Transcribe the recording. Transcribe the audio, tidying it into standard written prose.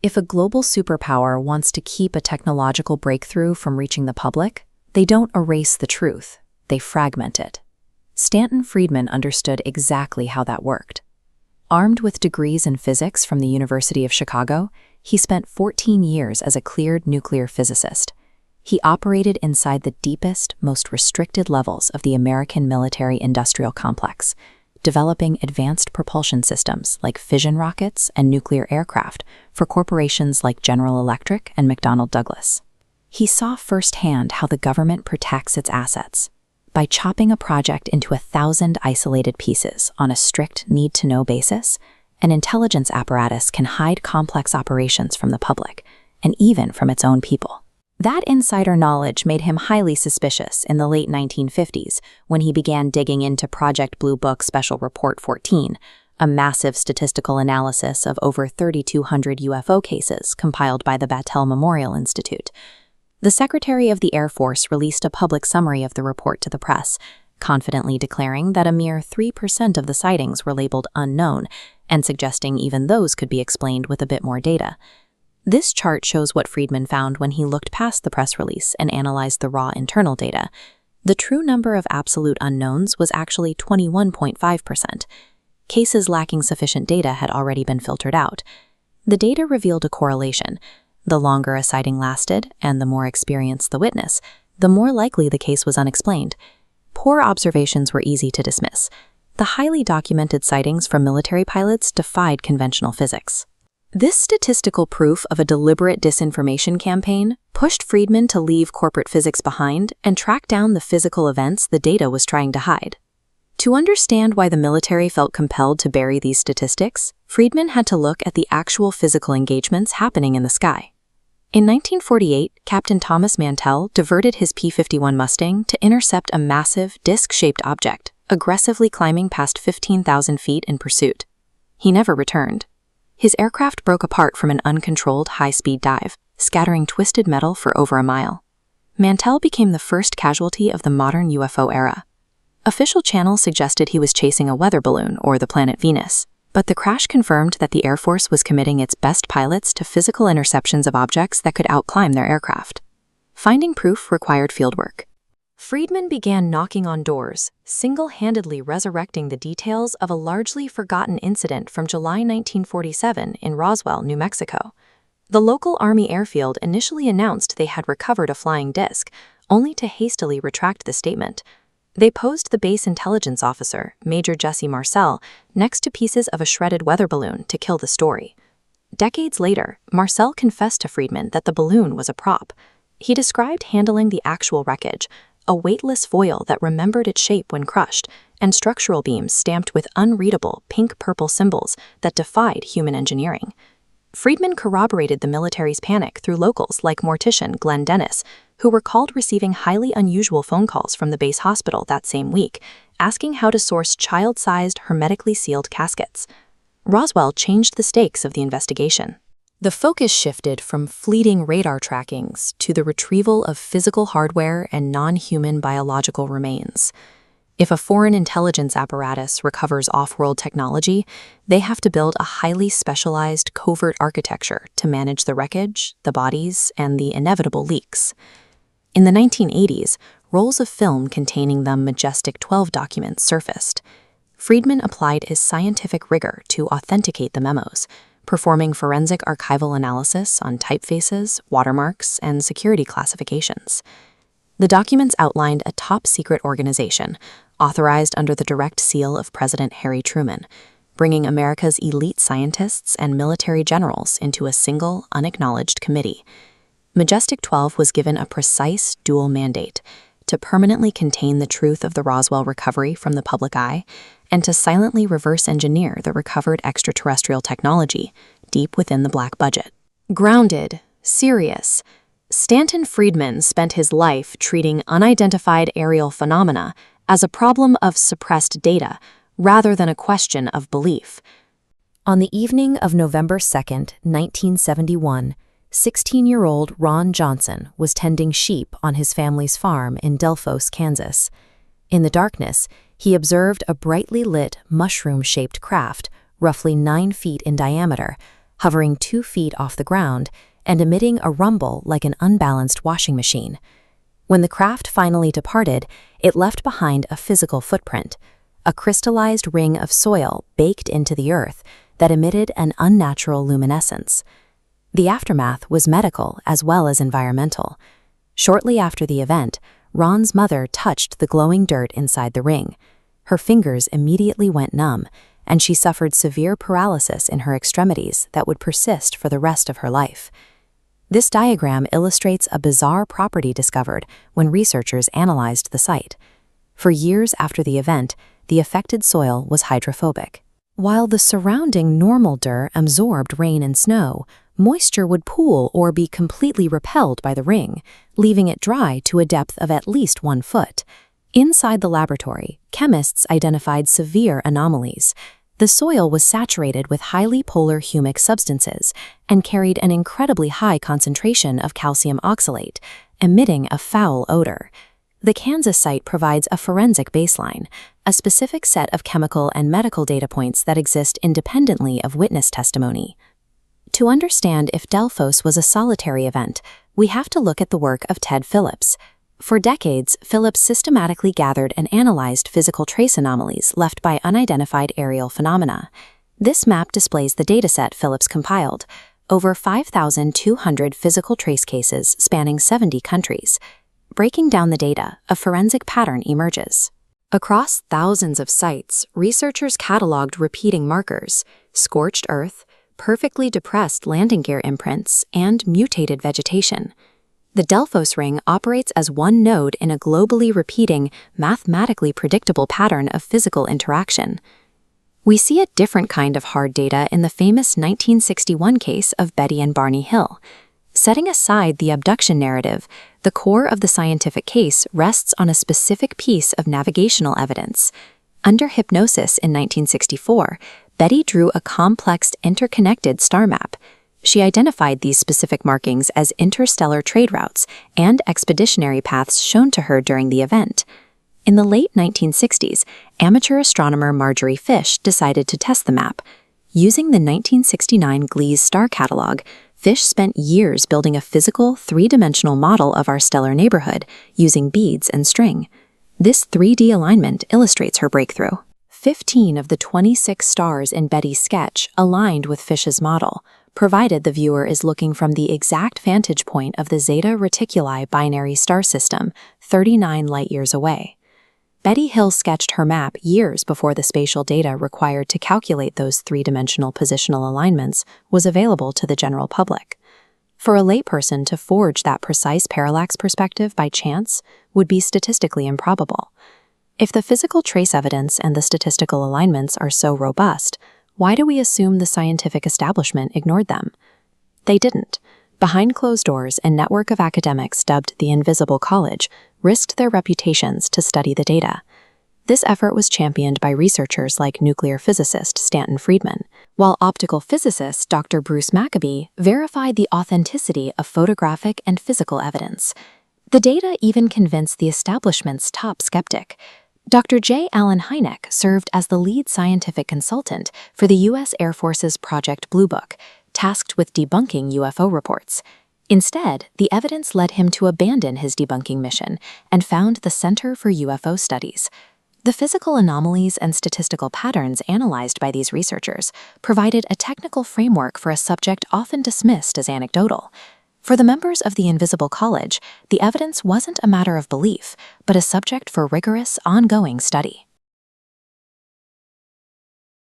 If a global superpower wants to keep a technological breakthrough from reaching the public, they don't erase the truth, they fragment it. Stanton Friedman understood exactly how that worked. Armed with degrees in physics from the University of Chicago, he spent 14 years as a cleared nuclear physicist. He operated inside the deepest, most restricted levels of the American military-industrial complex, developing advanced propulsion systems like fission rockets and nuclear aircraft for corporations like General Electric and McDonnell Douglas. He saw firsthand how the government protects its assets. By chopping a project into 1,000 isolated pieces on a strict need-to-know basis, an intelligence apparatus can hide complex operations from the public, and even from its own people. That insider knowledge made him highly suspicious in the late 1950s when he began digging into Project Blue Book Special Report 14, a massive statistical analysis of over 3,200 UFO cases compiled by the Battelle Memorial Institute. The Secretary of the Air Force released a public summary of the report to the press, confidently declaring that a mere 3% of the sightings were labeled unknown, and suggesting even those could be explained with a bit more data. This chart shows what Friedman found when he looked past the press release and analyzed the raw internal data. The true number of absolute unknowns was actually 21.5%. Cases lacking sufficient data had already been filtered out. The data revealed a correlation. The longer a sighting lasted, and the more experienced the witness, the more likely the case was unexplained. Poor observations were easy to dismiss. The highly documented sightings from military pilots defied conventional physics. This statistical proof of a deliberate disinformation campaign pushed Friedman to leave corporate physics behind and track down the physical events the data was trying to hide. To understand why the military felt compelled to bury these statistics, Friedman had to look at the actual physical engagements happening in the sky. In 1948, Captain Thomas Mantell diverted his P-51 Mustang to intercept a massive, disc-shaped object, aggressively climbing past 15,000 feet in pursuit. He never returned. His aircraft broke apart from an uncontrolled high-speed dive, scattering twisted metal for over a mile. Mantell became the first casualty of the modern UFO era. Official channels suggested he was chasing a weather balloon or the planet Venus, but the crash confirmed that the Air Force was committing its best pilots to physical interceptions of objects that could outclimb their aircraft. Finding proof required fieldwork. Friedman began knocking on doors, single-handedly resurrecting the details of a largely forgotten incident from July 1947 in Roswell, New Mexico. The local Army airfield initially announced they had recovered a flying disc, only to hastily retract the statement. They posed the base intelligence officer, Major Jesse Marcel, next to pieces of a shredded weather balloon to kill the story. Decades later, Marcel confessed to Friedman that the balloon was a prop. He described handling the actual wreckage, a weightless foil that remembered its shape when crushed, and structural beams stamped with unreadable pink-purple symbols that defied human engineering. Friedman corroborated the military's panic through locals like mortician Glenn Dennis, who recalled receiving highly unusual phone calls from the base hospital that same week, asking how to source child-sized, hermetically sealed caskets. Roswell changed the stakes of the investigation. The focus shifted from fleeting radar trackings to the retrieval of physical hardware and non-human biological remains. If a foreign intelligence apparatus recovers off-world technology, they have to build a highly specialized covert architecture to manage the wreckage, the bodies, and the inevitable leaks. In the 1980s, rolls of film containing the Majestic 12 documents surfaced. Friedman applied his scientific rigor to authenticate the memos, performing forensic archival analysis on typefaces, watermarks, and security classifications. The documents outlined a top-secret organization, authorized under the direct seal of President Harry Truman, bringing America's elite scientists and military generals into a single, unacknowledged committee. Majestic 12 was given a precise dual mandate: to permanently contain the truth of the Roswell recovery from the public eye, and to silently reverse engineer the recovered extraterrestrial technology deep within the black budget. Grounded, serious, Stanton Friedman spent his life treating unidentified aerial phenomena as a problem of suppressed data rather than a question of belief. On the evening of November 2nd, 1971, 16-year-old Ron Johnson was tending sheep on his family's farm in Delphos, Kansas. In the darkness, he observed a brightly lit, mushroom-shaped craft, roughly 9 feet in diameter, hovering 2 feet off the ground and emitting a rumble like an unbalanced washing machine. When the craft finally departed, it left behind a physical footprint, a crystallized ring of soil baked into the earth that emitted an unnatural luminescence. The aftermath was medical as well as environmental. Shortly after the event, Ron's mother touched the glowing dirt inside the ring. Her fingers immediately went numb, and she suffered severe paralysis in her extremities that would persist for the rest of her life. This diagram illustrates a bizarre property discovered when researchers analyzed the site. For years after the event, the affected soil was hydrophobic. While the surrounding normal dirt absorbed rain and snow, moisture would pool or be completely repelled by the ring, leaving it dry to a depth of at least 1 foot. Inside the laboratory, chemists identified severe anomalies. The soil was saturated with highly polar humic substances and carried an incredibly high concentration of calcium oxalate, emitting a foul odor. The Kansas site provides a forensic baseline, a specific set of chemical and medical data points that exist independently of witness testimony. To understand if Delphos was a solitary event, we have to look at the work of Ted Phillips. For decades, Phillips systematically gathered and analyzed physical trace anomalies left by unidentified aerial phenomena. This map displays the dataset Phillips compiled, over 5,200 physical trace cases spanning 70 countries. Breaking down the data, a forensic pattern emerges. Across thousands of sites, researchers cataloged repeating markers: scorched earth, perfectly depressed landing gear imprints, and mutated vegetation. The Delphos ring operates as one node in a globally repeating, mathematically predictable pattern of physical interaction. We see a different kind of hard data in the famous 1961 case of Betty and Barney Hill. Setting aside the abduction narrative, the core of the scientific case rests on a specific piece of navigational evidence. Under hypnosis in 1964, Betty drew a complex, interconnected star map. She identified these specific markings as interstellar trade routes and expeditionary paths shown to her during the event. In the late 1960s, amateur astronomer Marjorie Fish decided to test the map. Using the 1969 Gliese star catalog, Fish spent years building a physical, three-dimensional model of our stellar neighborhood using beads and string. This 3D alignment illustrates her breakthrough. 15 of the 26 stars in Betty's sketch aligned with Fish's model, provided the viewer is looking from the exact vantage point of the Zeta Reticuli binary star system, 39 light-years away. Betty Hill sketched her map years before the spatial data required to calculate those three-dimensional positional alignments was available to the general public. For a layperson to forge that precise parallax perspective by chance would be statistically improbable. If the physical trace evidence and the statistical alignments are so robust, why do we assume the scientific establishment ignored them? They didn't. Behind closed doors, a network of academics dubbed the Invisible College risked their reputations to study the data. This effort was championed by researchers like nuclear physicist Stanton Friedman, while optical physicist Dr. Bruce Maccabee verified the authenticity of photographic and physical evidence. The data even convinced the establishment's top skeptic. Dr. J. Allen Hynek served as the lead scientific consultant for the U.S. Air Force's Project Blue Book, tasked with debunking UFO reports. Instead, the evidence led him to abandon his debunking mission and found the Center for UFO Studies. The physical anomalies and statistical patterns analyzed by these researchers provided a technical framework for a subject often dismissed as anecdotal. For the members of the Invisible College, the evidence wasn't a matter of belief, but a subject for rigorous, ongoing study.